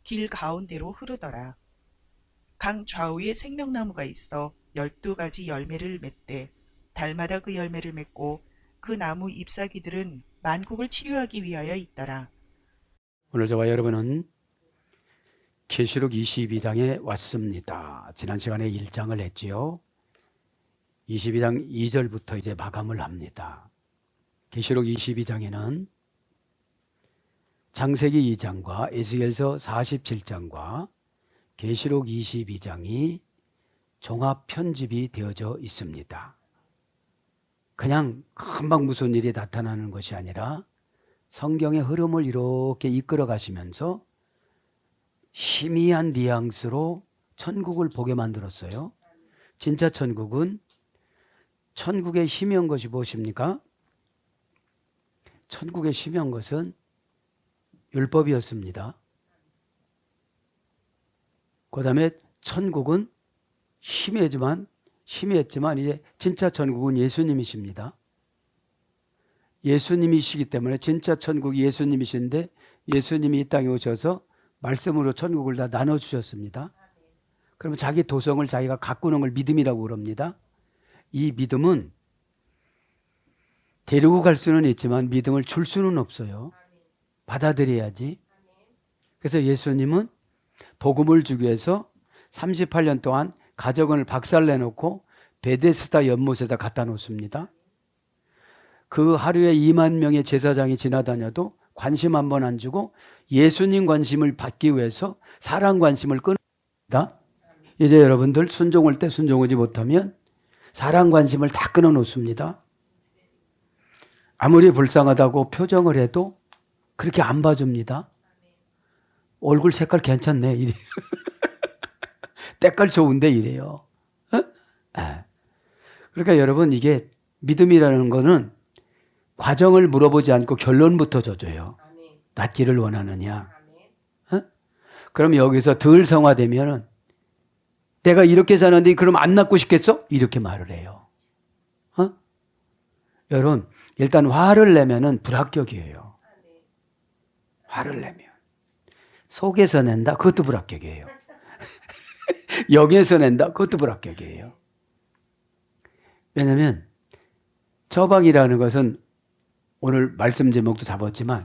길 가운데로 흐르더라. 강 좌우에 생명나무가 있어 12가지 열매를 맺되 달마다 그 열매를 맺고 그 나무 잎사귀들은 만국을 치료하기 위하여 있더라. 오늘 저와 여러분은 계시록 22장에 왔습니다. 지난 시간에 1장을 했지요. 22장 2절부터 이제 마감을 합니다. 계시록 22장에는 창세기 2장과 에스겔서 47장과 계시록 22장이 종합 편집이 되어져 있습니다. 그냥 금방 무슨 일이 나타나는 것이 아니라 성경의 흐름을 이렇게 이끌어 가시면서 희미한 뉘앙스로 천국을 보게 만들었어요. 진짜 천국은 천국의 희미한 것이 무엇입니까? 천국의 희미한 것은 율법이었습니다. 그 다음에 천국은 희미했지만 이제 진짜 천국은 예수님이십니다. 예수님이시기 때문에 진짜 천국이 예수님이신데 예수님이 이 땅에 오셔서 말씀으로 천국을 다 나눠주셨습니다. 그러면 자기 도성을 자기가 가꾸는 걸 믿음이라고 그럽니다. 이 믿음은 데리고 갈 수는 있지만 믿음을 줄 수는 없어요. 받아들여야지. 그래서 예수님은 복음을 주기 위해서 38년 동안 가정을 박살내놓고 베데스다 연못에다 갖다 놓습니다. 그 하루에 2만 명의 제사장이 지나다녀도 관심 한 번 안 주고 예수님 관심을 받기 위해서 사람 관심을 끊습니다. 이제 여러분들 순종할 때 순종하지 못하면 사람 관심을 다 끊어놓습니다. 아무리 불쌍하다고 표정을 해도 그렇게 안 봐줍니다. 얼굴 색깔 괜찮네 이래. 때깔 좋은데 이래요. 그러니까 여러분 이게 믿음이라는 거는 과정을 물어보지 않고 결론부터 줘줘요. 낫기를 원하느냐. 그럼 여기서 덜 성화되면은 내가 이렇게 사는데 그럼 안 낫고 싶겠어? 이렇게 말을 해요. 여러분 일단 화를 내면은 불합격이에요. 화를 내면 속에서 낸다? 그것도 불합격이에요. 영에서 낸다? 그것도 불합격이에요. 왜냐하면 처방이라는 것은 오늘 말씀 제목도 잡았지만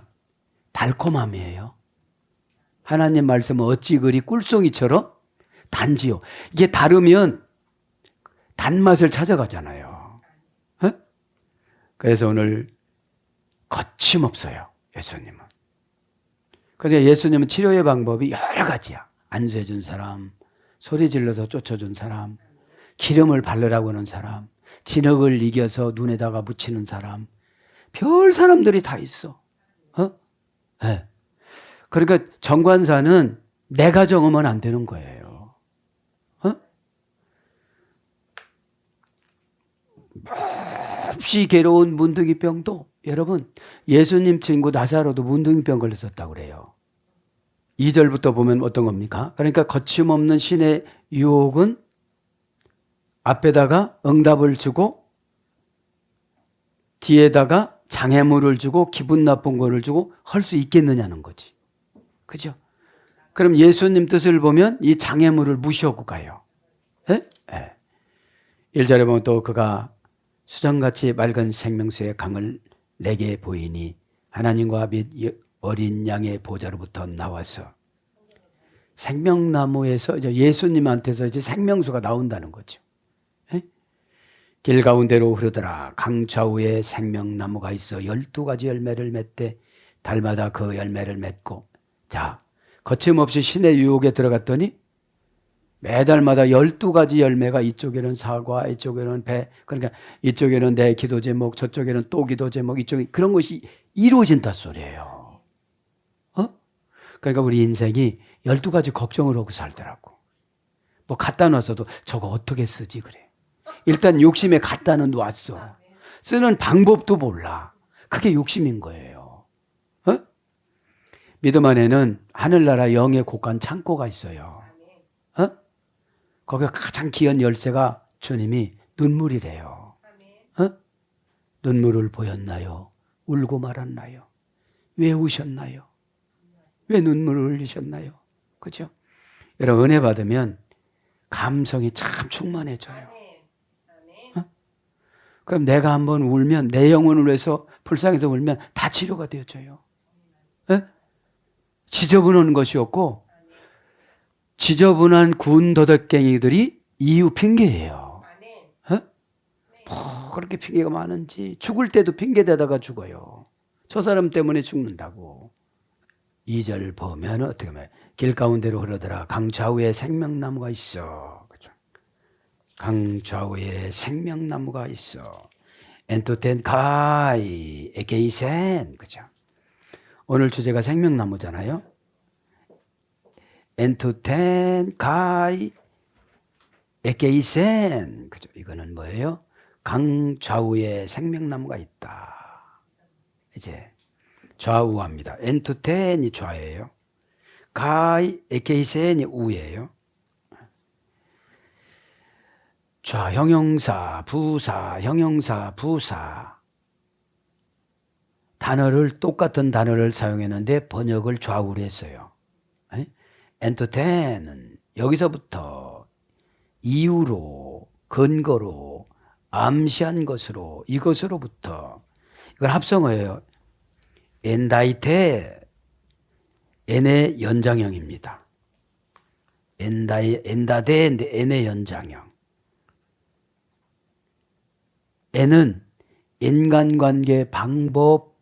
달콤함이에요. 하나님 말씀은 어찌 그리 꿀송이처럼 단지요. 이게 다르면 단맛을 찾아가잖아요. 그래서 오늘 거침없어요. 예수님은. 그래서 예수님은 치료의 방법이 여러 가지야. 안수해준 사람, 소리 질러서 쫓아준 사람, 기름을 바르라고 하는 사람, 진흙을 이겨서 눈에다가 묻히는 사람, 별 사람들이 다 있어. 네. 그러니까 정관사는 내가 정하면 안 되는 거예요. 몹시 괴로운 문둥이병도 여러분 예수님 친구 나사로도 문둥이병 걸렸었다고 그래요. 2절부터 보면 어떤 겁니까? 그러니까 거침없는 신의 유혹은 앞에다가 응답을 주고 뒤에다가 장애물을 주고 기분 나쁜 거를 주고 할 수 있겠느냐는 거지. 그죠? 그럼 예수님 뜻을 보면 이 장애물을 무시하고 가요. 예? 예. 1절에 보면 또 그가 수정같이 맑은 생명수의 강을 내게 보이니 하나님과 및 어린 양의 보좌로부터 나와서 생명나무에서 예수님한테서 이제 생명수가 나온다는 거죠. 예? 길 가운데로 흐르더라. 강 좌우에 생명나무가 있어 12가지 열매를 맺되 달마다 그 열매를 맺고 자 거침없이 신의 유혹에 들어갔더니 매달마다 12가지 열매가 이쪽에는 사과, 이쪽에는 배, 그러니까 이쪽에는 내 기도 제목, 저쪽에는 또 기도 제목, 이쪽에 그런 것이 이루어진다 소리예요. 그러니까 우리 인생이 12가지 걱정을 하고 살더라고. 뭐 갖다 놨어도 저거 어떻게 쓰지 그래. 일단 욕심에 갖다는 놨어. 쓰는 방법도 몰라. 그게 욕심인 거예요. 믿음 안에는 하늘나라 영의 곳간 창고가 있어요. 거기가 가장 귀한 열쇠가 주님이 눈물이래요. 눈물을 보였나요? 울고 말았나요? 왜 우셨나요? 왜 눈물을 흘리셨나요? 그죠? 여러분 은혜 받으면 감성이 참 충만해져요. 어? 그럼 내가 한번 울면 내 영혼을 위해서 불쌍해서 울면 다 치료가 되어져요. 예? 지저분한 것이 없고 지저분한 군 더덕갱이들이 이유 핑계예요. 어? 뭐 그렇게 핑계가 많은지 죽을 때도 핑계대다가 죽어요. 저 사람 때문에 죽는다고. 2절 보면 어떻게 하면 길 가운데로 흐르더라 강 좌우에 생명나무가 있어. 그죠? 강 좌우에 생명나무가 있어. 엔토텐 가이 에게이센. 그죠? 오늘 주제가 생명나무잖아요. 엔토텐 가이 에게이센. 그죠? 이거는 뭐예요? 강 좌우에 생명나무가 있다. 이제 좌우합니다. 엔토텐이 좌예요. 가이 에게이센이 우예요. 좌 형용사, 부사, 형용사, 부사. 단어를 똑같은 단어를 사용했는데 번역을 좌우로 했어요. 엔터테인은 여기서부터 이유로, 근거로, 암시한 것으로, 이것으로부터 이걸 합성어예요. 엔다이테, 엔의 연장형입니다. 엔다데인데 엔의 연장형. 엔은 인간관계 방법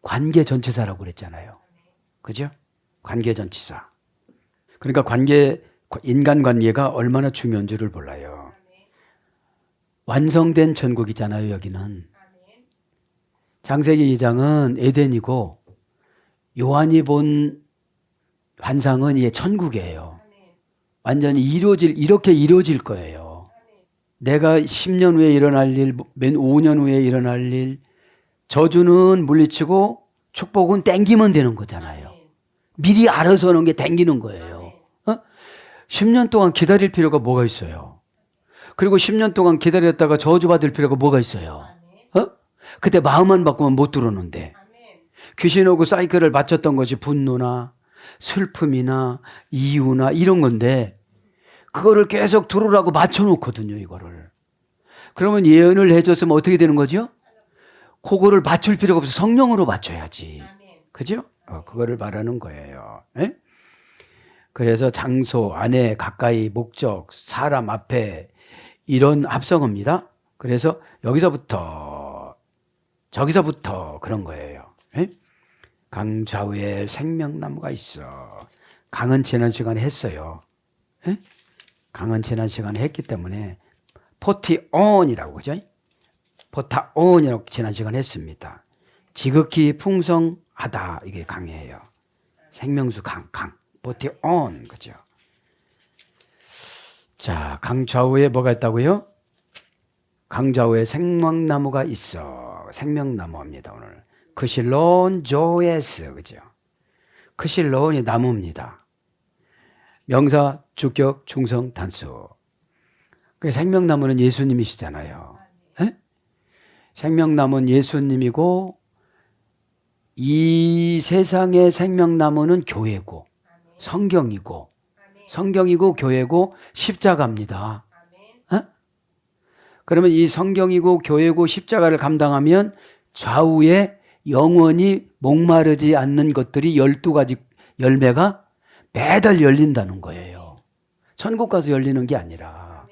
관계 전치사라고 그랬잖아요. 그죠? 관계 전치사. 그러니까 인간관계가 얼마나 중요한 줄을 몰라요. 완성된 천국이잖아요, 여기는. 창세기 2장은 에덴이고 요한이 본 환상은 이게 천국이에요. 완전히 이렇게 이루어질 거예요. 내가 10년 후에 일어날 일, 5년 후에 일어날 일, 저주는 물리치고 축복은 땡기면 되는 거잖아요. 미리 알아서 하는 게 땡기는 거예요. 10년 동안 기다릴 필요가 뭐가 있어요? 그리고 10년 동안 기다렸다가 저주받을 필요가 뭐가 있어요? 그때 마음만 바꾸면 못 들어오는데. 귀신하고 사이클을 맞췄던 것이 분노나 슬픔이나 이유나 이런 건데 그거를 계속 들으라고 맞춰놓거든요, 이거를. 그러면 예언을 해줬으면 어떻게 되는 거죠? 그거를 맞출 필요가 없어. 성령으로 맞춰야지. 그죠? 그거를 말하는 거예요. 에? 그래서 장소, 안에, 가까이, 목적, 사람 앞에 이런 합성어입니다. 그래서 여기서부터 저기서부터 그런 거예요. 에? 강 좌우에 생명나무가 있어. 강은 지난 시간에 했어요. 에? 강은 지난 시간에 했기 때문에 포티온이라고 그죠? 포타온이라고 지난 시간에 했습니다. 지극히 풍성하다 이게 강이에요. 생명수 강 포티온 그죠? 자, 강 좌우에 뭐가 있다고요? 강 좌우에 생명나무가 있어. 생명나무입니다 오늘. 크실론 조에스 그죠? 크실론이 나무입니다. 명사, 주격, 충성, 단수. 그 생명나무는 예수님이시잖아요. 에? 생명나무는 예수님이고 이 세상의 생명나무는 교회고 성경이고 교회고 십자가입니다. 에? 그러면 이 성경이고 교회고 십자가를 감당하면 좌우에 영원히 목마르지 않는 것들이 12가지 열매가 매달 열린다는 거예요. 천국 가서 열리는 게 아니라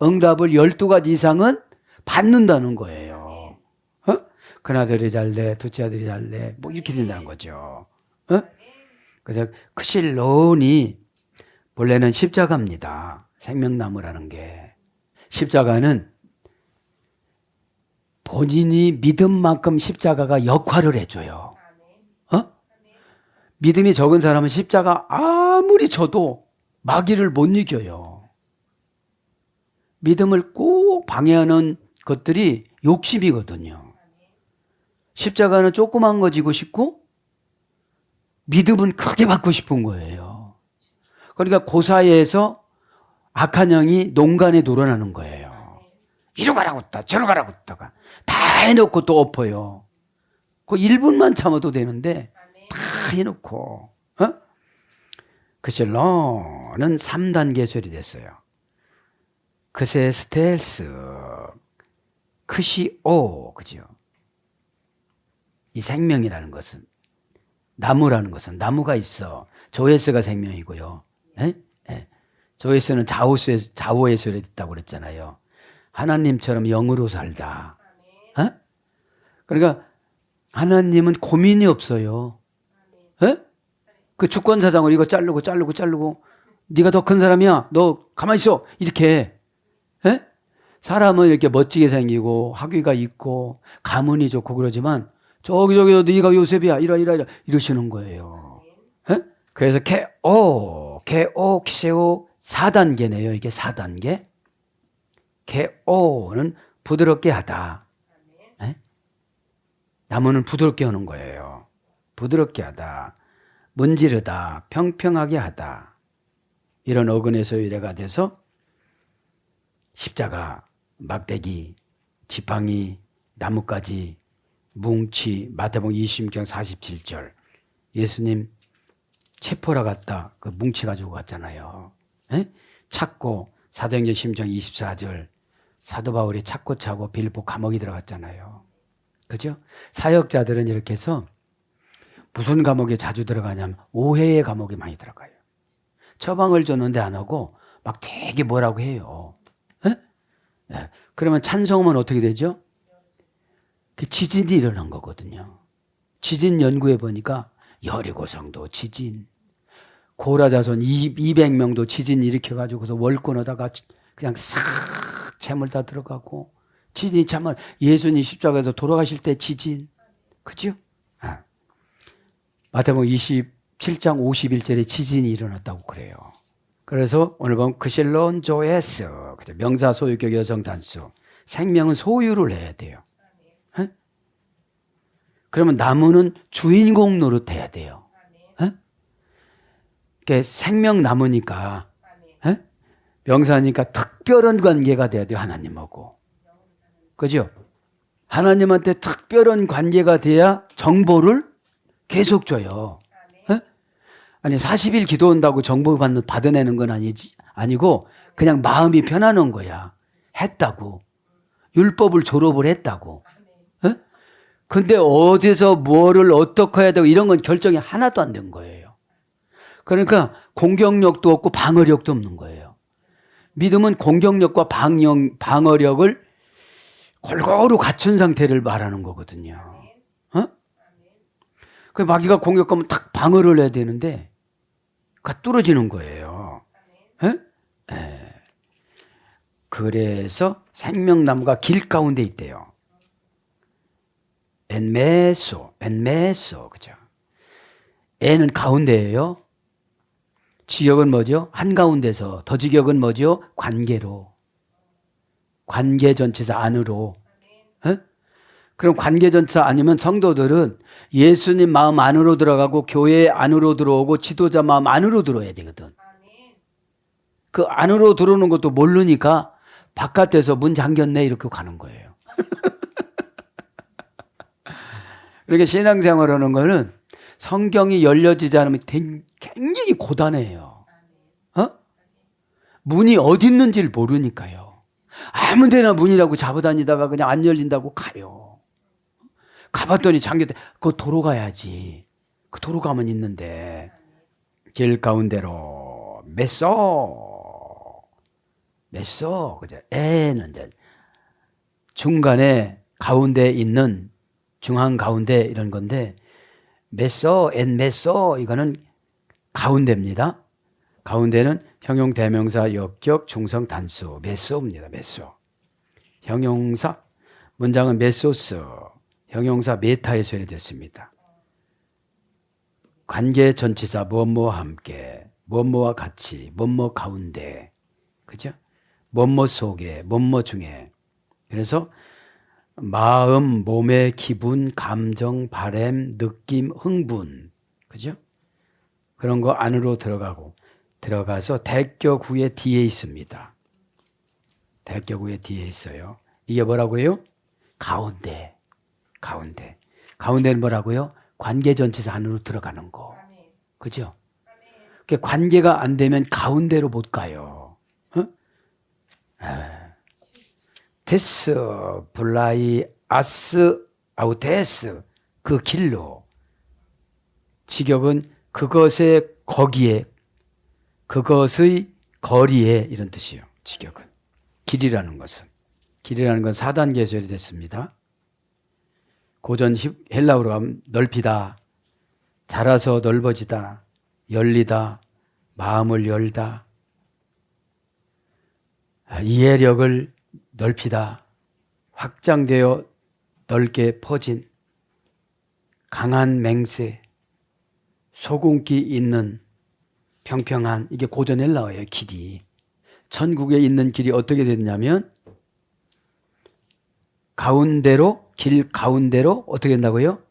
응답을 12가지 이상은 받는다는 거예요. 큰아들이 잘돼, 둘째 아들이 잘돼, 뭐 이렇게 된다는 거죠. 그래서 크실론이 본래는 십자가입니다. 생명나무라는 게. 십자가는 본인이 믿은 만큼 십자가가 역할을 해줘요. 믿음이 적은 사람은 십자가 아무리 쳐도 마귀를 못 이겨요. 믿음을 꼭 방해하는 것들이 욕심이거든요. 십자가는 조그만 거 지고 싶고 믿음은 크게 받고 싶은 거예요. 그러니까 그 사이에서 악한 영이 농간에 놀아나는 거예요. 이리 가라고 했다 저리 가라고 했다가 다 해놓고 또 엎어요. 그 1분만 참아도 되는데 다 해놓고 크실로는 3단계 소리됐어요. 크세 스텔스, 크시오, 그죠? 이 생명이라는 것은, 나무라는 것은 나무가 있어. 조에스가 생명이고요. 예? 예. 조에스는 자오의 소리 있다고 그랬잖아요. 하나님처럼 영으로 살다. 예? 그러니까 하나님은 고민이 없어요. 예? 그 주권사장을 이거 자르고 네가 더 큰 사람이야. 너 가만히 있어. 이렇게. 예? 사람은 이렇게 멋지게 생기고 학위가 있고 가문이 좋고 그러지만 저기 네가 요셉이야. 이러시는 거예요. 예? 그래서 케오, 키세오 4단계네요. 이게 4단계. 케오는 부드럽게 하다. 예? 나무는 부드럽게 하는 거예요. 부드럽게 하다. 문지르다. 평평하게 하다. 이런 어근에서 유래가 돼서 십자가, 막대기, 지팡이, 나뭇가지, 뭉치, 마태복음 26장 47절. 예수님 체포라 갔다. 그 뭉치 가지고 갔잖아요. 에? 찾고 사도행전 16장 24절. 사도 바울이 찾고 차고 빌립보 감옥에 들어갔잖아요. 그죠? 사역자들은 이렇게 해서 무슨 감옥에 자주 들어가냐면 오해의 감옥에 많이 들어가요. 처방을 줬는데 안 하고 막 되게 뭐라고 해요. 에? 예. 그러면 찬송하면 어떻게 되죠? 그 지진이 일어난 거거든요. 지진 연구해 보니까 여리고성도 지진, 고라자손 200명도 지진 일으켜가지고서 월권하다가 그냥 싹 재물 다 들어가고 지진이 참을 예수님 십자가에서 돌아가실 때 지진, 그죠? 아. 마태복음 27장 51절에 지진이 일어났다고 그래요. 그래서 오늘 보면 크실론 조에스, 명사 소유격 여성 단수. 생명은 소유를 해야 돼요. 에? 그러면 나무는 주인공 노릇해야 돼요. 에? 생명 나무니까, 에? 명사니까 특별한 관계가 돼야 돼요. 하나님하고. 그죠? 하나님한테 특별한 관계가 돼야 정보를 계속 줘요. 에? 아니 40일 기도한다고 정보 받아내는 건 아니고 그냥 마음이 편안한 거야. 했다고. 율법을 졸업을 했다고. 에? 근데 어디서 뭐를 어떻게 해야 되고 이런 건 결정이 하나도 안 된 거예요. 그러니까 공격력도 없고 방어력도 없는 거예요. 믿음은 공격력과 방어력을 골고루 갖춘 상태를 말하는 거거든요. 어? 그 마귀가 공격하면 딱 방어를 해야 되는데 뚫어지는 거예요. 에? 에. 그래서 생명나무가 길 가운데 있대요. 엔메소, 그죠? 에는 가운데예요. 지역은 뭐죠? 한가운데서. 더지격은 뭐죠? 관계로. 관계 전체에서 안으로. 에? 그럼 관계 전체 아니면 성도들은 예수님 마음 안으로 들어가고 교회 안으로 들어오고 지도자 마음 안으로 들어야 되거든. 그 안으로 들어오는 것도 모르니까 바깥에서 문 잠겼네 이렇게 가는 거예요. 그렇게 신앙생활 하는 거는 성경이 열려지지 않으면 굉장히 고단해요. 어? 문이 어디 있는지를 모르니까요. 아무 데나 문이라고 잡아다니다가 그냥 안 열린다고 가요. 가봤더니 잠겼대. 그거 도로 가야지. 그 도로 가면 있는데. 길 가운데로 메소, 그죠? 에는 이제 중간에 가운데 있는 중앙 가운데 이런 건데 메소, 이거는 가운데입니다. 가운데는 형용 대명사 역격 중성 단수 메소입니다. 메소. 형용사 문장은 메소스, 형용사 메타에 소개됐습니다. 관계 전치사 뭐뭐와 함께, 뭐뭐와 같이, 뭐뭐 가운데, 그죠? 뭐뭐 속에, 뭐뭐 중에. 그래서 마음, 몸의 기분, 감정, 바램, 느낌, 흥분, 그죠? 그런 거 안으로 들어가서 대격구의 뒤에 있습니다. 대격구의 뒤에 있어요. 이게 뭐라고요? 가운데. 가운데는 뭐라고요? 관계 전체에서 안으로 들어가는 거. 그죠? 그 관계가 안 되면 가운데로 못 가요. 어? 테스 블라이 아스 아우테스 그 길로 직역은 그것의 거기에 그것의 거리에 이런 뜻이에요. 직역은 길이라는 것은 4단계 해설이 됐습니다. 고전 헬라어로 가면 넓히다, 자라서 넓어지다, 열리다, 마음을 열다, 이해력을 넓히다, 확장되어 넓게 퍼진, 강한 맹세, 소금기 있는, 평평한, 이게 고전 헬라어예요. 길이. 천국에 있는 길이 어떻게 됐냐면 가운데로, 길 가운데로 어떻게 된다고요?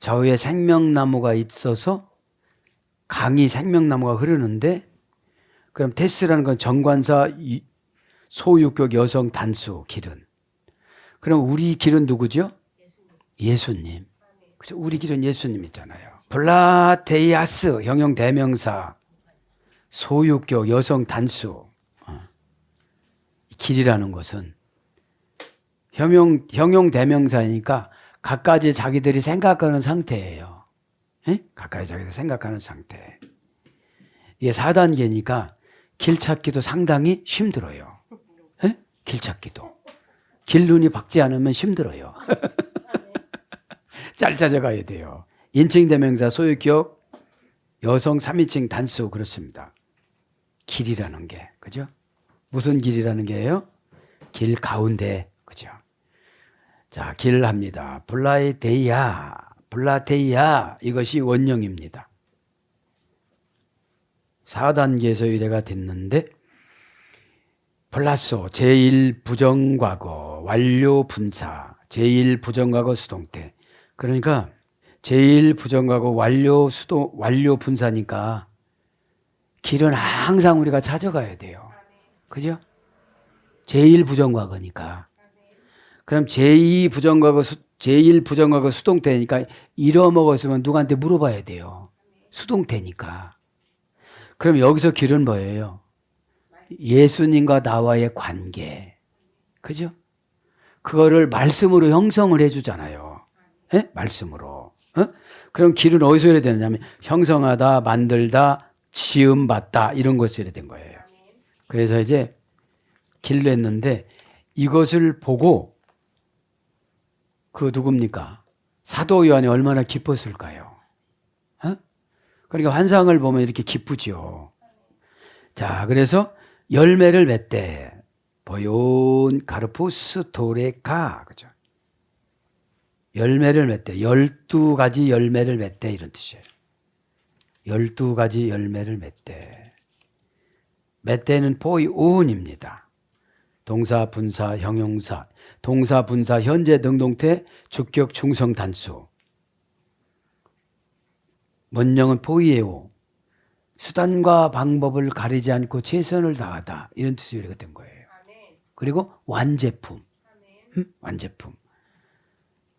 좌우에 생명나무가 있어서 강이 생명나무가 흐르는데, 그럼 테스라는 건 정관사 소유격 여성 단수 길은. 그럼 우리 길은 누구죠? 예수님. 그죠? 우리 길은 예수님 있잖아요. 블라테이아스 형용 대명사 소유격 여성 단수. 길이라는 것은 형용 대명사니까 각가지 자기들이 생각하는 상태예요. 에? 각가지 자기들이 생각하는 상태. 이게 4단계니까 길 찾기도 상당히 힘들어요. 에? 길 찾기도. 길 눈이 박지 않으면 힘들어요. 잘 찾아가야 돼요. 인칭 대명사 소유격 여성 3인칭 단수 그렇습니다. 길이라는 게 그죠? 무슨 길이라는 게예요? 길 가운데 그죠? 자, 길 합니다. 블라테이아 이것이 원형입니다. 4단계에서 이래가 됐는데 플라소 제1부정과거 완료분사 제1부정과거 수동태 그러니까 제1부정과거 완료분사니까 길은 항상 우리가 찾아가야 돼요. 그죠? 제1부정과거니까 그럼 제1부정과거 수동태니까 잃어먹었으면 누구한테 물어봐야 돼요. 수동태니까. 그럼 여기서 길은 뭐예요? 예수님과 나와의 관계. 그죠? 그거를 말씀으로 형성을 해주잖아요. 에? 말씀으로. 어? 그럼 길은 어디서 이래 되느냐면 형성하다, 만들다, 지음받다 이런 것으로 이래 된 거예요. 그래서 이제 길로 했는데 이것을 보고 그 누굽니까? 사도 요한이 얼마나 기뻤을까요? 어? 그러니까 환상을 보면 이렇게 기쁘지요. 자, 그래서 열매를 맺되 보온 카르푸스 도레카 그죠? 열매를 맺되 12가지 열매를 맺되 이런 뜻이에요. 12가지 열매를 맺되 맺되는 보이온입니다. 동사, 분사, 형용사, 동사, 분사, 현재, 능동태, 주격, 충성, 단수. 원형은 포이에오. 수단과 방법을 가리지 않고 최선을 다하다. 이런 뜻으로 된 거예요. 그리고 완제품. 완제품.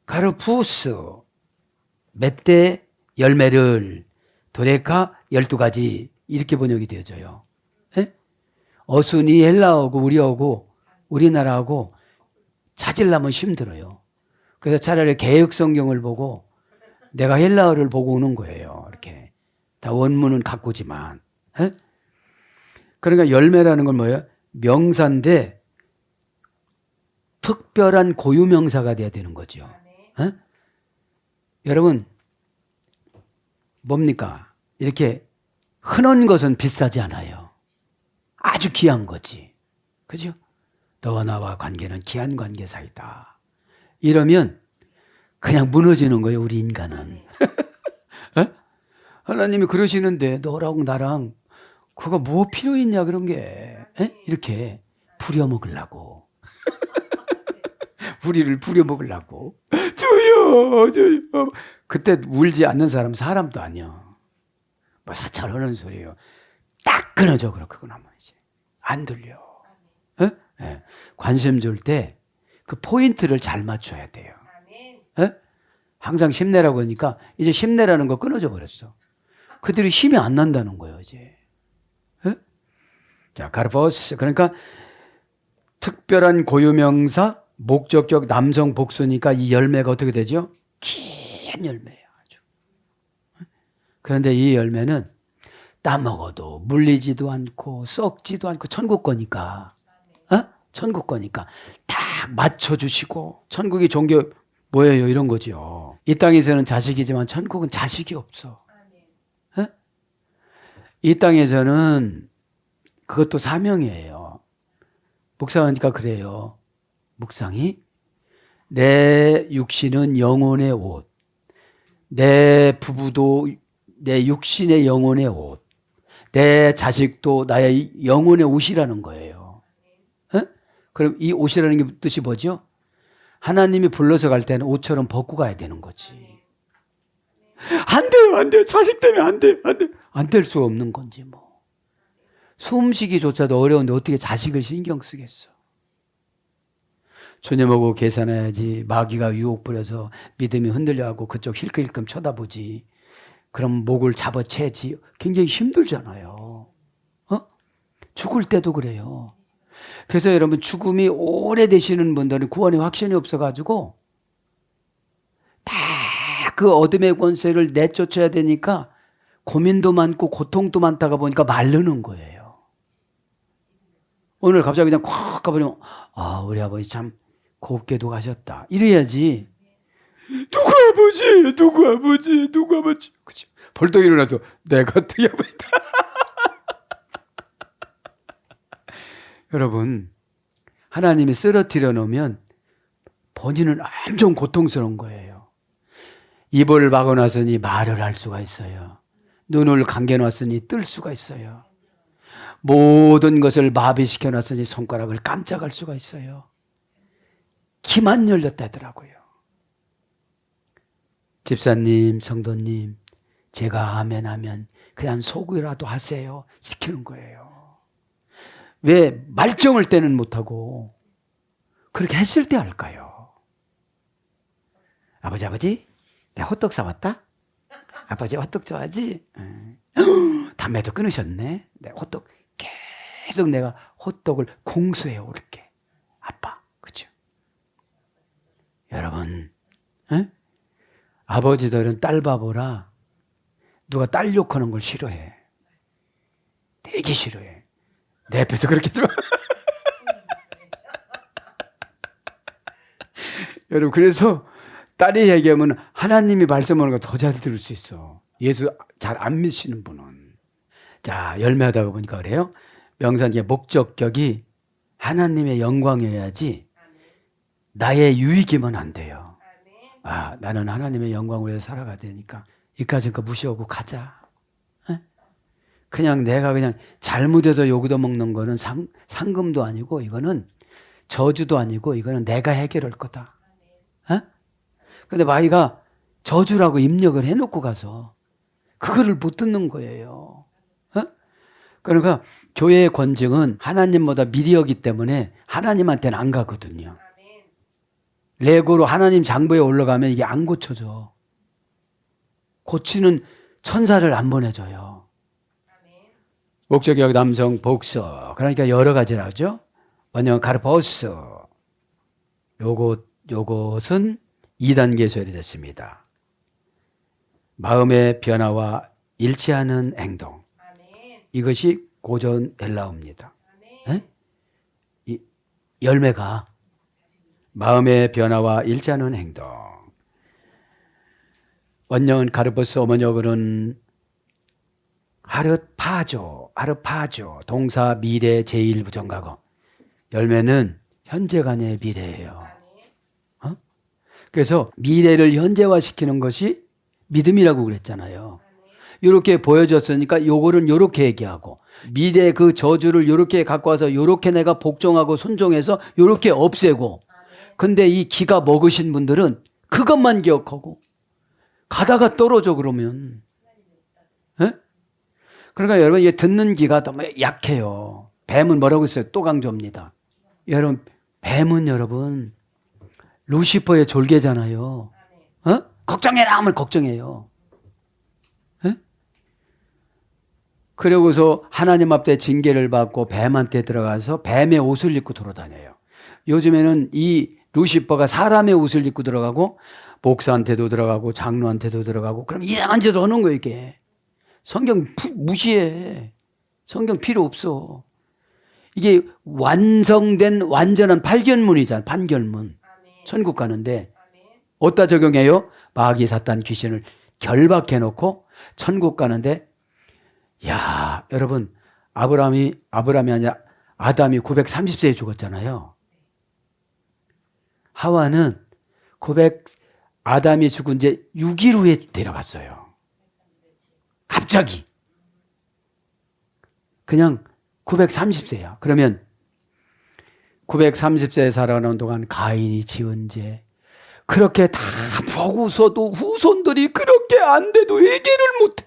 카르푸스. 맺되 열매를. 도레카 12가지. 이렇게 번역이 되어져요. 에? 어순이 헬라어고 우리어고 우리나라하고 찾으려면 힘들어요. 그래서 차라리 개역 성경을 보고 내가 헬라어를 보고 오는 거예요. 이렇게. 다 원문은 갖고지만. 에? 그러니까 열매라는 건 뭐예요? 명사인데 특별한 고유명사가 돼야 되는 거죠. 에? 여러분 뭡니까? 이렇게 흔한 것은 비싸지 않아요. 아주 귀한 거지. 그죠? 너와 나와 관계는 귀한 관계 사이다. 이러면 그냥 무너지는 거예요. 우리 인간은. 에? 하나님이 그러시는데 너랑 나랑 그거 뭐 필요 있냐 그런 게. 에? 이렇게 부려먹으려고. 우리를 부려먹으려고. 저요. 그때 울지 않는 사람 사람도 아니야. 뭐 사찰하는 소리예요. 딱 끊어져 그렇게 나면 이제 안 들려. 에? 에. 관심 줄 때 그 포인트를 잘 맞춰야 돼요. 에? 항상 심내라고 하니까 이제 심내라는 거 끊어져 버렸어. 그들이 힘이 안 난다는 거예요, 이제. 예? 자, 카르포스. 그러니까 특별한 고유명사, 목적격 남성 복수니까 이 열매가 어떻게 되죠? 긴 열매예요, 아주. 그런데 이 열매는 따먹어도 물리지도 않고 썩지도 않고 천국 거니까, 천국 거니까 딱 맞춰주시고, 천국이 종교 뭐예요? 이런 거죠. 이 땅에서는 자식이지만 천국은 자식이 없어. 에? 이 땅에서는 그것도 사명이에요. 묵상하니까 그래요. 묵상이 내 육신은 영혼의 옷, 내 부부도 내 육신의 영혼의 옷, 내 자식도 나의 영혼의 옷이라는 거예요. 에? 그럼 이 옷이라는 게 뜻이 뭐죠? 하나님이 불러서 갈 때는 옷처럼 벗고 가야 되는 거지. 안 돼요, 안 돼요. 자식 때문에 안 돼, 안 돼. 안 될 수 없는 건지 뭐. 숨쉬기조차도 어려운데 어떻게 자식을 신경 쓰겠어. 주님하고 계산해야지. 마귀가 유혹 부려서 믿음이 흔들려하고 그쪽 힐끔힐끔 쳐다보지. 그럼 목을 잡아채지. 굉장히 힘들잖아요. 죽을 때도 그래요. 그래서 여러분 죽음이 오래되시는 분들은 구원의 확신이 없어가지고 다 그 어둠의 권세를 내쫓아야 되니까 고민도 많고 고통도 많다가 보니까 마르는 거예요. 오늘 갑자기 그냥 콱 가버리면 우리 아버지 참 곱게도 가셨다. 이래야지. 누구 아버지. 그치? 벌떡 일어나서 내가 어떻게 아버지다. 여러분, 하나님이 쓰러뜨려 놓으면 본인은 엄청 고통스러운 거예요. 입을 막아놨으니 말을 할 수가 있어요. 눈을 감겨놨으니 뜰 수가 있어요. 모든 것을 마비시켜놨으니 손가락을 깜짝할 수가 있어요. 귀만 열렸다더라고요. 집사님, 성도님, 제가 아멘 하면 그냥 소구라도 하세요. 시키는 거예요. 왜 말정을 때는 못하고 그렇게 했을 때 할까요? 아버지 내가 호떡 사왔다? 아버지 호떡 좋아하지? 담배도 끊으셨네. 호떡 계속 내가 호떡을 공수해 올게. 아빠, 그죠? 여러분, 아버지들은 딸 바보라 누가 딸 욕하는 걸 싫어해. 되게 싫어해. 내 앞에서 그렇게 했지만. 여러분, 그래서 딸이 얘기하면 하나님이 말씀하는 거 더 잘 들을 수 있어. 예수 잘 안 믿으시는 분은. 자, 열매하다가 보니까 그래요. 명상의 목적격이 하나님의 영광이어야지 나의 유익이면 안 돼요. 나는 하나님의 영광을 위해서 살아가야 되니까 이까지 거 무시하고 가자. 그냥 내가 그냥 잘못해서 욕도 먹는 거는 상금도 아니고 이거는 저주도 아니고 이거는 내가 해결할 거다. 근데 마이가 저주라고 입력을 해놓고 가서 그거를 못 듣는 거예요. 그러니까 교회의 권징은 하나님보다 미리하기 때문에 하나님한테는 안 가거든요. 레고로 하나님 장부에 올라가면 이게 안 고쳐져. 고치는 천사를 안 보내줘요. 목적격 남성 복수. 그러니까 여러 가지라죠. 원형 카르포스. 요것은 2단계 소리됐습니다. 마음의 변화와 일치하는 행동. 이것이 고전 헬라어입니다. 이 열매가 마음의 변화와 일치하는 행동. 원형은 카르포스, 어머니어는 아르파조, 동사 미래 제1부정과거. 열매는 현재간의 미래예요. 그래서 미래를 현재화시키는 것이 믿음이라고 그랬잖아요. 이렇게 보여줬으니까 요거를 요렇게 얘기하고 미래 그 저주를 요렇게 갖고 와서 요렇게 내가 복종하고 순종해서 요렇게 없애고. 근데 이 기가 먹으신 분들은 그것만 기억하고 가다가 떨어져 그러면. 그러니까 여러분 이게 듣는 기가 너무 약해요. 뱀은 뭐라고 했어요? 또 강조합니다. 여러분 뱀은 여러분 루시퍼의 졸개잖아요. 걱정해라 하면 걱정해요. 그러고서 하나님 앞에 징계를 받고 뱀한테 들어가서 뱀의 옷을 입고 돌아다녀요. 요즘에는 이 루시퍼가 사람의 옷을 입고 들어가고 목사한테도 들어가고 장로한테도 들어가고 그럼 이상한 짓을 하는 거예요 이게. 성경 무시해. 성경 필요 없어. 이게 완성된 완전한 발견문이잖아. 판결문. 천국 가는데 어디다 적용해요? 마귀 사탄 귀신을 결박해 놓고 천국 가는데 야 여러분 아브라함이 아니라 아담이 930세에 죽었잖아요. 하와는 아담이 죽은 지 6일 후에 데려갔어요. 갑자기. 그냥 930세야. 그러면 930세에 살아가는 동안 가인이 지은 죄 그렇게 다 보고서도 후손들이 그렇게 안 돼도 회개를 못해.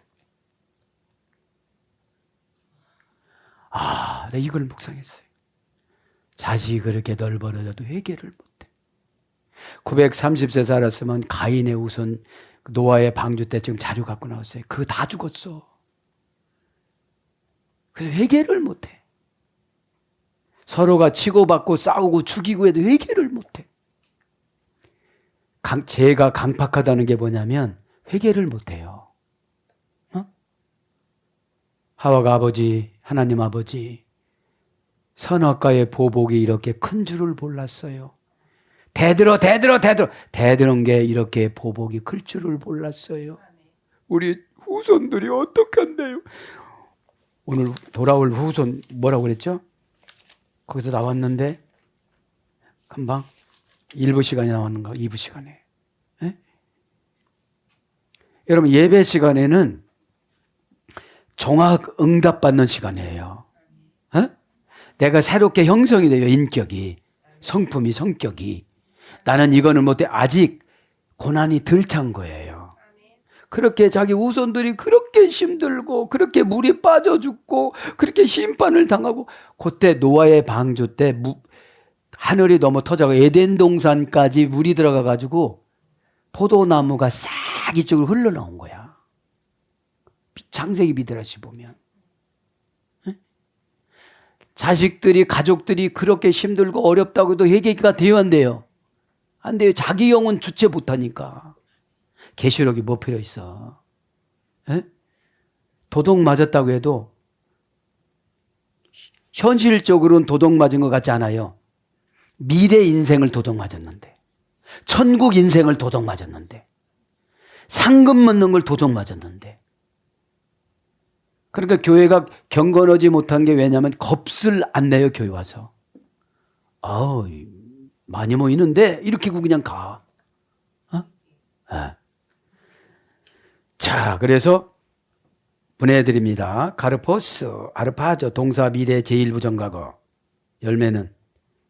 내가 이걸 묵상했어요. 자식이 그렇게 널브러져도 회개를 못해. 930세 살았으면 가인의 후손 노아의 방주 때 지금 자료 갖고 나왔어요. 그거 다 죽었어. 그래서 회개를 못해. 서로가 치고받고 싸우고 죽이고 해도 회개를 못해. 죄가 강팍하다는 게 뭐냐면 회개를 못해요. 하와가 아버지, 하나님 아버지, 선악과의 보복이 이렇게 큰 줄을 몰랐어요. 대들은 게 이렇게 보복이 클 줄을 몰랐어요. 우리 후손들이 어떡한데요? 오늘 돌아올 후손 뭐라고 그랬죠? 거기서 나왔는데 금방 1부 시간이 나왔는가? 2부 시간에. 에? 여러분 예배 시간에는 정확 응답받는 시간이에요. 에? 내가 새롭게 형성이 돼요. 인격이. 성격이. 나는 이거는 못해. 아직 고난이 덜 찬 거예요. 그렇게 자기 후손들이 그렇게 힘들고 그렇게 물이 빠져 죽고 그렇게 심판을 당하고 그때 노아의 방주 때 하늘이 너무 터져가 에덴 동산까지 물이 들어가 가지고 포도나무가 싹 이쪽으로 흘러나온 거야. 창세기 미드라시 보면. 자식들이 가족들이 그렇게 힘들고 어렵다고 해도 회개가 돼요 안 돼요? 안 돼요. 자기 영혼 주체 못하니까. 계시록이 뭐 필요 있어? 에? 도둑 맞았다고 해도 현실적으로는 도둑 맞은 것 같지 않아요. 미래 인생을 도둑 맞았는데, 천국 인생을 도둑 맞았는데, 상금 먹는 걸 도둑 맞았는데. 그러니까 교회가 경건하지 못한 게 왜냐하면 겁을 안 내요. 교회 와서. 많이 모이는데 이렇게 그냥 가. 자, 그래서 보내드립니다. 카르포스, 아르파조, 동사 미래 제1부정과거. 열매는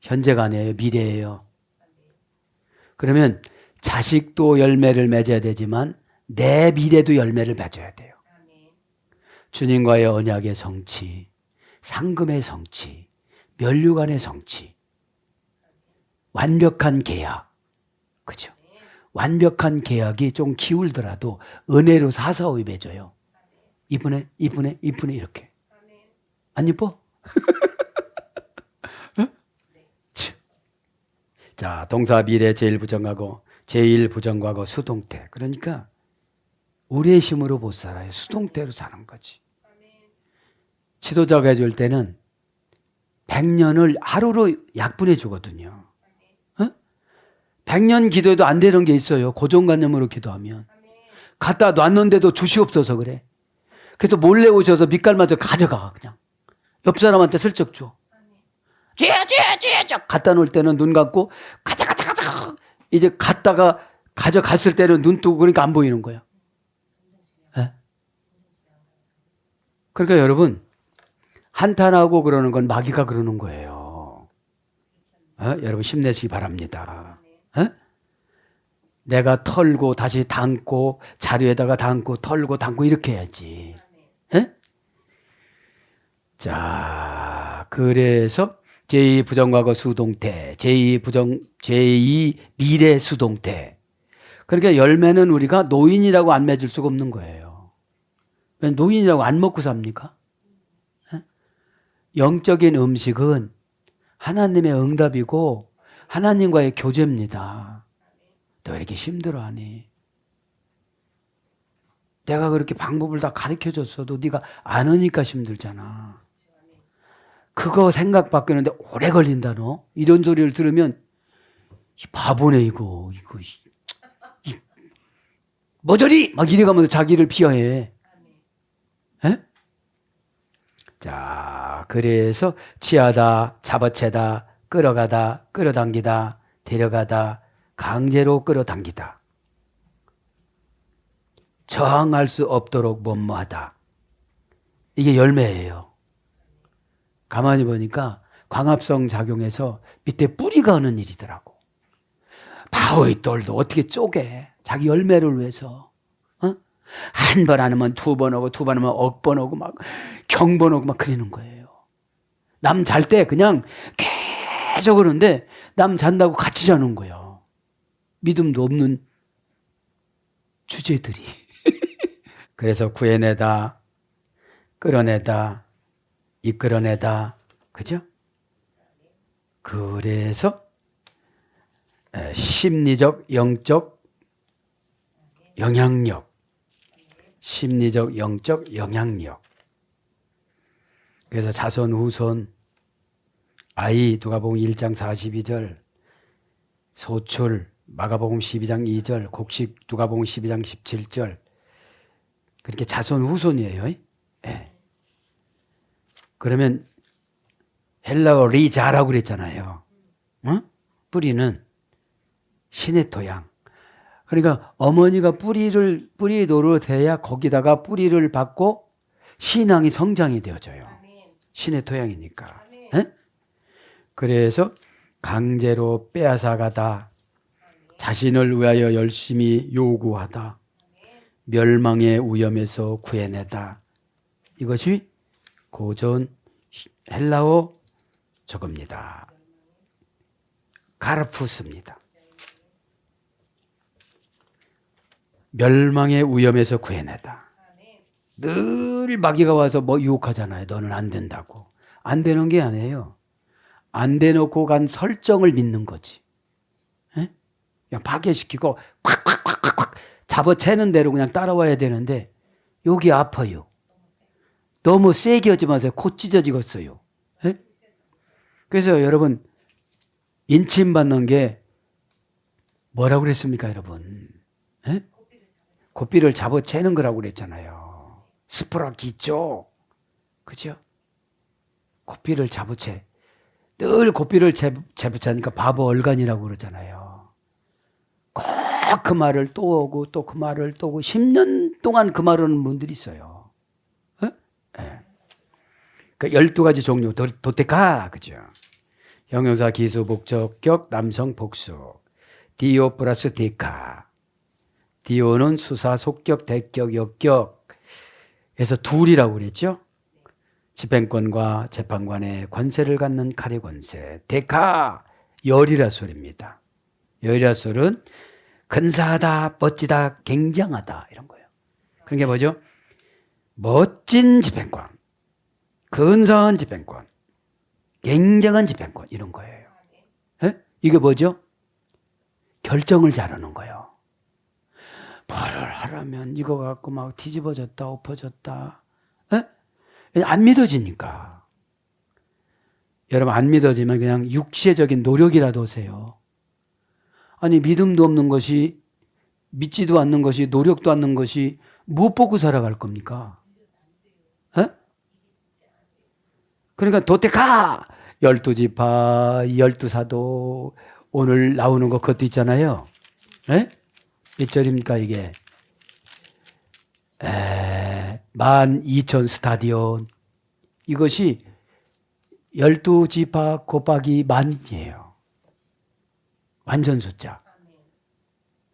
현재가 아니에요. 미래예요. 그러면 자식도 열매를 맺어야 되지만 내 미래도 열매를 맺어야 돼요. 주님과의 언약의 성취, 상금의 성취, 면류관의 성취, 완벽한 계약. 그죠? 완벽한 계약이 좀 기울더라도 은혜로 사사오이 맺어요. 이분에 이렇게. 안 이뻐? 자, 동사 미래 제1부정하고 제1부정과거 수동태. 그러니까 우리의 힘으로 못 살아요. 수동태로 사는 거지. 지도자가 해줄 때는 100년을 하루로 약분해 주거든요. 100년 기도해도 안 되는 게 있어요. 고정관념으로 기도하면. 갖다 놨는데도 주시옵소서 그래. 그래서 몰래 오셔서 밑갈마저 가져가 그냥. 옆 사람한테 슬쩍 줘. 쥐어 갖다 놓을 때는 눈 감고 가자. 이제 갔다가 가져갔을 때는 눈 뜨고 그러니까 안 보이는 거야. 네? 그러니까 여러분 한탄하고 그러는 건 마귀가 그러는 거예요. 여러분 힘내시기 바랍니다. 내가 털고 다시 담고 자루에다가 담고 털고 담고 이렇게 해야지. 자, 그래서 제2부정과거 수동태, 제2 미래 수동태. 그러니까 열매는 우리가 노인이라고 안 맺을 수가 없는 거예요. 왜 노인이라고 안 먹고 삽니까? 영적인 음식은 하나님의 응답이고 하나님과의 교제입니다. 너 왜 이렇게 힘들어하니? 내가 그렇게 방법을 다 가르쳐줬어도 네가 안 하니까 힘들잖아. 그거 생각 바뀌는데 오래 걸린다 너. 이런 소리를 들으면 이 바보네 이거 뭐저리 막 이래가면서 자기를 비하해. 에? 자, 그래서 취하다, 잡아채다, 끌어가다, 끌어당기다, 데려가다, 강제로 끌어당기다. 저항할 수 없도록 뭐뭐하다. 이게 열매예요. 가만히 보니까 광합성 작용해서 밑에 뿌리가 오는 일이더라고. 바위 돌도 어떻게 쪼개. 자기 열매를 위해서. 어? 한 번 안 하면 두 번 오고 두 번 하면 억 번 오고 막 경번 오고 막 그러는 거예요. 남 잘 때 그냥 계속 그러는데 남 잔다고 같이 자는 거예요. 믿음도 없는 주제들이. 그래서 구해내다, 끌어내다, 이끌어내다. 그죠? 그래서 심리적, 영적 영향력. 심리적, 영적 영향력. 그래서 자손, 후손, 아이, 누가복음 1장 42절, 소출, 마가복음 12장 2절, 곡식, 누가복음 12장 17절. 그렇게 자손, 후손이에요. 네. 그러면 헬라어 리자라고 그랬잖아요. 어? 뿌리는 신의 토양. 그러니까 어머니가 뿌리 노릇해야 거기다가 뿌리를 받고 신앙이 성장이 되어져요. 신의 토양이니까. 에? 그래서 강제로 빼앗아가다, 자신을 위하여 열심히 요구하다, 멸망의 위험에서 구해내다. 이것이 고전 헬라어 저겁니다. 카르푸스입니다. 멸망의 위험에서 구해내다. 늘 마귀가 와서 뭐 유혹하잖아요. 너는 안 된다고. 안 되는 게 아니에요. 안 대놓고 간 설정을 믿는 거지. 에? 그냥 파괴시키고 콱콱콱콱 잡아채는 대로 그냥 따라와야 되는데 여기 아파요. 너무 세게 하지 마세요. 코 찢어지겠어요. 에? 그래서 여러분 인침받는 게 뭐라고 그랬습니까 여러분? 에? 고삐를 잡아채는 거라고 그랬잖아요. 스프라기죠. 그죠? 고삐를 잡아채. 늘 고삐를 잡아채니까 바보 얼간이라고 그러잖아요. 꼭 그 말을 또 오고 또 그 말을 또 오고 10년 동안 그 말 하는 분들이 있어요. 네. 그러니까 12가지 종류 도테카 그죠? 형용사 기수 목적격 남성 복수 디오 플러스 데카. 디오는 수사 속격 대격 역격 에서 둘이라고 그랬죠. 집행권과 재판관의 권세를 갖는 칼의 권세. 데카 열이라 소리입니다. 열이라 소리는 근사하다, 멋지다, 굉장하다 이런 거예요. 그런 게 뭐죠? 멋진 집행권, 근사한 집행권, 굉장한 집행권 이런 거예요. 에? 이게 뭐죠? 결정을 잘하는 거예요. 뭐를 하라면 이거 갖고 막 뒤집어졌다, 엎어졌다. 에? 안 믿어지니까. 여러분 안 믿어지면 그냥 육체적인 노력이라도 하세요. 아니 믿음도 없는 것이 믿지도 않는 것이 노력도 않는 것이 못 보고 살아갈 겁니까? 에? 그러니까 도태카 12지파 12사도 오늘 나오는 거 그것도 있잖아요. 에? 1절입니까 이게? 12,000 스타디온 이것이 12지파 곱하기 만이에요. 완전 숫자.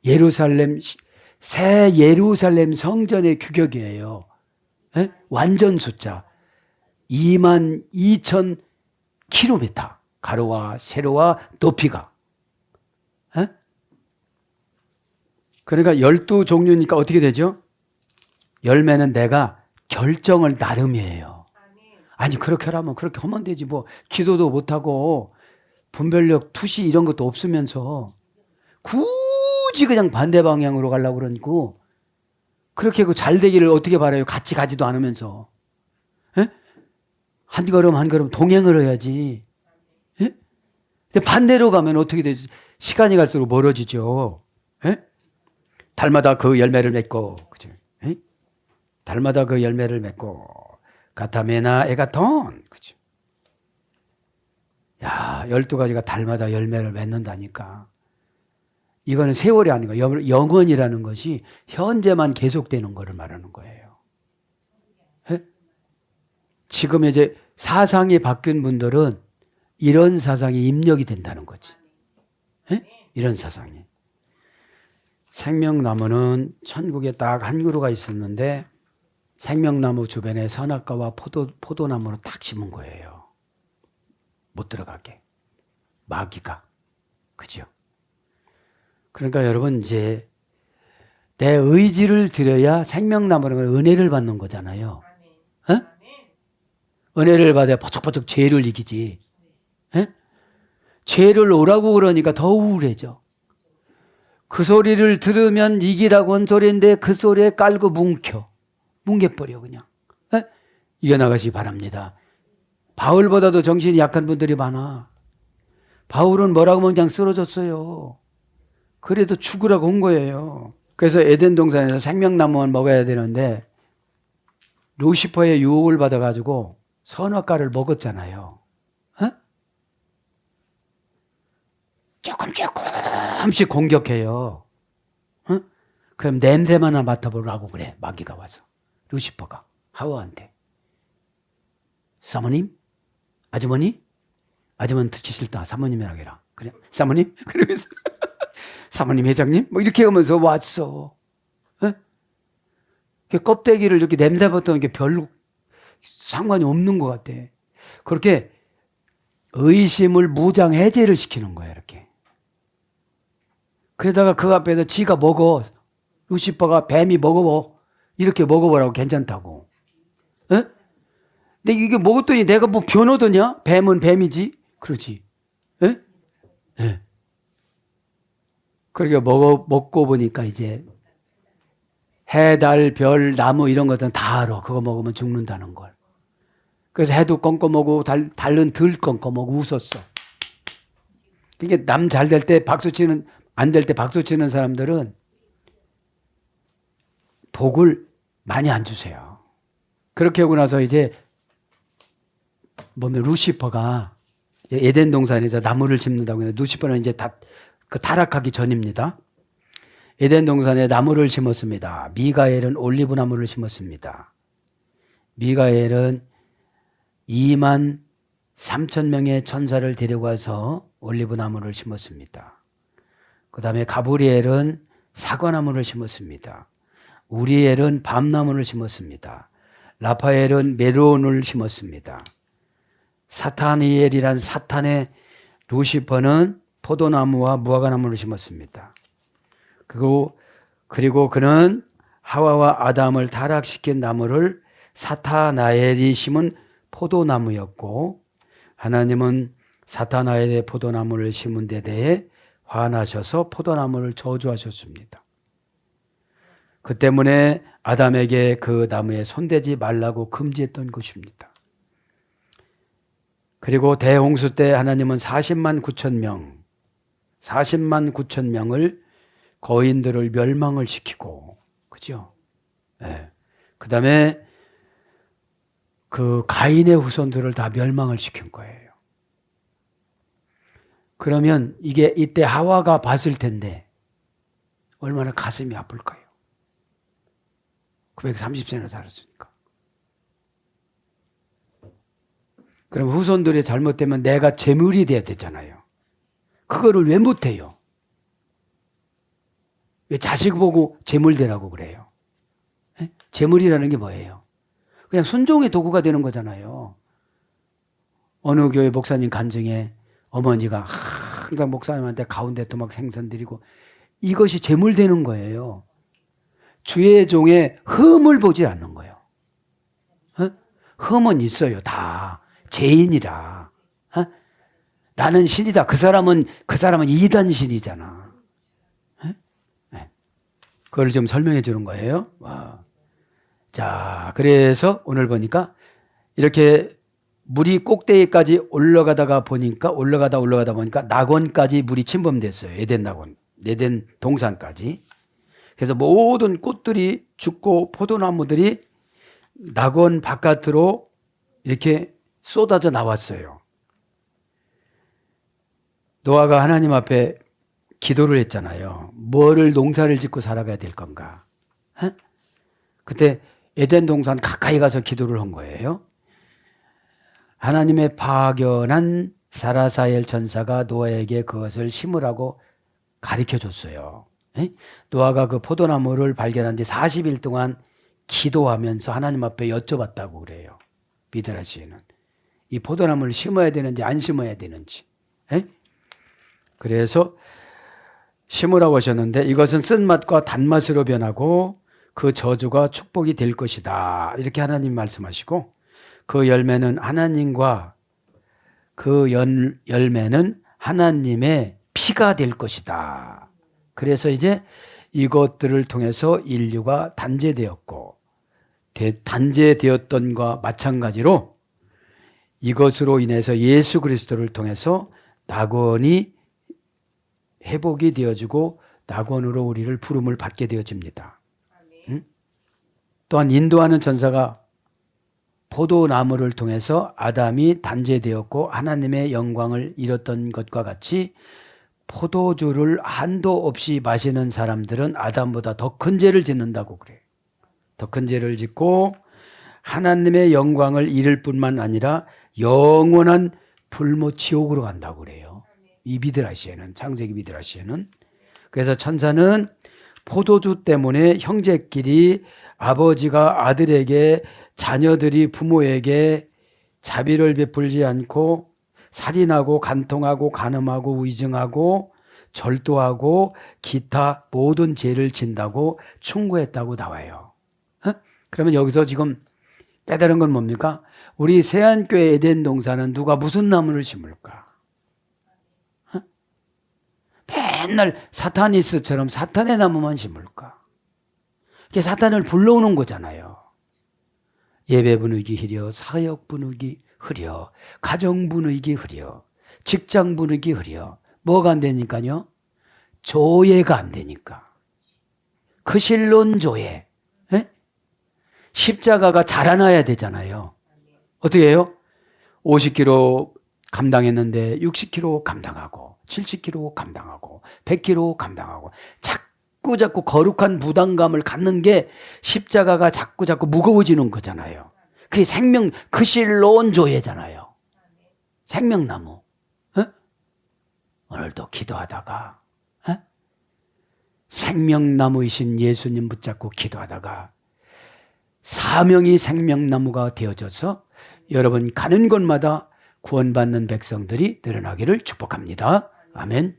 예루살렘 새 예루살렘 성전의 규격이에요. 에? 완전 숫자. 22,000 킬로미터 가로와 세로와 높이가. 에? 그러니까 12종류니까 어떻게 되죠? 열매는 내가 결정을 나름이에요. 아니 그렇게 하라면 그렇게 하면 되지 뭐 기도도 못하고 분별력 투시 이런 것도 없으면서 굳이 그냥 반대 방향으로 가려고 그러니까 그렇게 그 잘 되기를 어떻게 바라요? 같이 가지도 않으면서. 에? 한 걸음 한 걸음 동행을 해야지. 에? 근데 반대로 가면 어떻게 되지? 시간이 갈수록 멀어지죠. 에? 달마다 그 열매를 맺고, 그죠? 에? 달마다 그 열매를 맺고, 가타메나 에가톤, 그죠? 야, 12가지가 달마다 열매를 맺는다니까. 이거는 세월이 아니고 영원이라는 것이 현재만 계속되는 것을 말하는 거예요. 에? 지금 이제 사상이 바뀐 분들은 이런 사상이 입력이 된다는 거지. 에? 이런 사상이. 생명나무는 천국에 딱 한 그루가 있었는데 생명나무 주변에 선악과와 포도나무를 딱 심은 거예요. 못 들어가게. 마귀가. 그죠? 그러니까 여러분 이제 내 의지를 드려야 생명나무라는 건 은혜를 받는 거잖아요. 어? 은혜를 받아야 버쩍버쩍 죄를 이기지. 에? 죄를 오라고 그러니까 더 우울해져. 그 소리를 들으면 이기라고 한 소리인데 그 소리에 깔고 뭉개버려 그냥. 에? 이겨나가시기 바랍니다. 바울보다도 정신이 약한 분들이 많아. 바울은 뭐라고 하면 그냥 쓰러졌어요. 그래도 죽으라고 한 거예요. 그래서 에덴 동산에서 생명나무만 먹어야 되는데 루시퍼의 유혹을 받아가지고 선악과를 먹었잖아요. 어? 조금씩 공격해요. 어? 그럼 냄새만 맡아보라고 그래. 마귀가 와서. 루시퍼가 하와한테. 사모님? 아주머니? 아주머니 듣기 싫다. 사모님이라고 해라. 그래. 사모님? 그러면서 사모님 회장님? 뭐 이렇게 하면서 왔어. 어? 껍데기를 이렇게 냄새 맡으면 별 상관이 없는 것 같아. 그렇게 의심을 무장 해제를 시키는 거야, 이렇게. 그러다가 그 앞에서 지가 먹어. 루시퍼가 뱀이 먹어. 이렇게 먹어보라고 괜찮다고. 어? 근데 이게 먹었더니 내가 뭐 변하더냐? 뱀은 뱀이지. 그러지. 예? 예. 그렇게 먹고 보니까 이제 해, 달, 별, 나무 이런 것들은 다 알아. 그거 먹으면 죽는다는 걸. 그래서 해도 껌껌하고 달은 덜 껌껌하고 웃었어. 이게 남 잘 될 때 박수 치는, 안 될 때 박수 치는 사람들은 복을 많이 안 주세요. 그렇게 하고 나서 이제 보면 루시퍼가 이제 에덴 동산에서 나무를 심는다고 해요. 루시퍼는 이제 그 타락하기 전입니다. 에덴 동산에 나무를 심었습니다. 미가엘은 올리브 나무를 심었습니다. 미가엘은 2만 3천 명의 천사를 데려가서 올리브 나무를 심었습니다. 그 다음에 가브리엘은 사과나무를 심었습니다. 우리엘은 밤나무를 심었습니다. 라파엘은 메론을 심었습니다. 사타니엘이란 사탄의 루시퍼는 포도나무와 무화과나무를 심었습니다. 그리고 그는 하와와 아담을 타락시킨 나무를 사타나엘이 심은 포도나무였고 하나님은 사타나엘의 포도나무를 심은 데 대해 화나셔서 포도나무를 저주하셨습니다. 그 때문에 아담에게 그 나무에 손대지 말라고 금지했던 것입니다. 그리고 대홍수 때 하나님은 40만 9천 명을 거인들을 멸망을 시키고, 그죠? 네. 그 다음에 그 가인의 후손들을 다 멸망을 시킨 거예요. 그러면 이게 이때 하와가 봤을 텐데 얼마나 가슴이 아플까요? 930세나 살았으니까. 그럼 후손들이 잘못되면 내가 재물이 돼야 되잖아요. 그거를 왜 못해요? 왜 자식 보고 재물 되라고 그래요? 에? 재물이라는 게 뭐예요? 그냥 순종의 도구가 되는 거잖아요. 어느 교회 목사님 간증에 어머니가 항상 목사님한테 가운데 토막 생선 드리고 이것이 재물 되는 거예요. 주의 종의 흠을 보지 않는 거예요. 어? 흠은 있어요. 다 죄인이라. 어? 나는 신이다. 그 사람은 이단 신이잖아. 어? 네. 그걸 좀 설명해 주는 거예요. 와. 자, 그래서 오늘 보니까 이렇게 물이 꼭대기까지 올라가다 보니까 낙원까지 물이 침범됐어요. 에덴 낙원, 에덴 동산까지. 그래서 모든 꽃들이 죽고 포도나무들이 낙원 바깥으로 이렇게 쏟아져 나왔어요. 노아가 하나님 앞에 기도를 했잖아요. 뭐를 농사를 짓고 살아가야 될 건가? 에? 그때 에덴 동산 가까이 가서 기도를 한 거예요. 하나님의 파견한 사라사엘 천사가 노아에게 그것을 심으라고 가르쳐 줬어요. 에? 노아가 그 포도나무를 발견한 지 40일 동안 기도하면서 하나님 앞에 여쭤봤다고 그래요. 미드라시에는. 이 포도나무를 심어야 되는지 안 심어야 되는지. 에? 그래서 심으라고 하셨는데 이것은 쓴맛과 단맛으로 변하고 그 저주가 축복이 될 것이다. 이렇게 하나님 말씀하시고 그 열매는 하나님과 그 열매는 하나님의 피가 될 것이다. 그래서 이제 이것들을 통해서 인류가 단죄되었고 단죄되었던과 마찬가지로 이것으로 인해서 예수 그리스도를 통해서 낙원이 회복이 되어지고 낙원으로 우리를 부름을 받게 되어집니다. 응? 또한 인도하는 전사가 포도나무를 통해서 아담이 단죄되었고 하나님의 영광을 잃었던 것과 같이 포도주를 한도 없이 마시는 사람들은 아담보다 더 큰 죄를 짓는다고 그래요. 더 큰 죄를 짓고 하나님의 영광을 잃을 뿐만 아니라 영원한 불모 지옥으로 간다고 그래요. 이 미드라시에는, 창세기 미드라시에는. 그래서 천사는 포도주 때문에 형제끼리 아버지가 아들에게, 자녀들이 부모에게 자비를 베풀지 않고 살인하고 간통하고 간음하고 위증하고 절도하고 기타 모든 죄를 진다고 충고했다고 나와요. 어? 그러면 여기서 지금 깨달은 건 뭡니까? 우리 세안교회 에덴 동산은 누가 무슨 나무를 심을까? 어? 맨날 사타니스처럼 사탄의 나무만 심을까? 이게 사탄을 불러오는 거잖아요. 예배 분위기 흐려, 사역 분위기 흐려, 가정 분위기 흐려, 직장 분위기 흐려. 뭐가 안 되니까요? 조예가 안 되니까. 크실론 조예. 에? 십자가가 자라나야 되잖아요. 어떻게 해요? 50kg 감당했는데 60kg 감당하고 70kg 감당하고 100kg 감당하고 자꾸 거룩한 부담감을 갖는 게 십자가가 자꾸 무거워지는 거잖아요. 그게 크실론 조예잖아요. 생명나무. 어? 오늘도 기도하다가 생명나무이신 예수님 붙잡고 기도하다가 사명이 생명나무가 되어져서 여러분 가는 곳마다 구원받는 백성들이 늘어나기를 축복합니다. 아멘.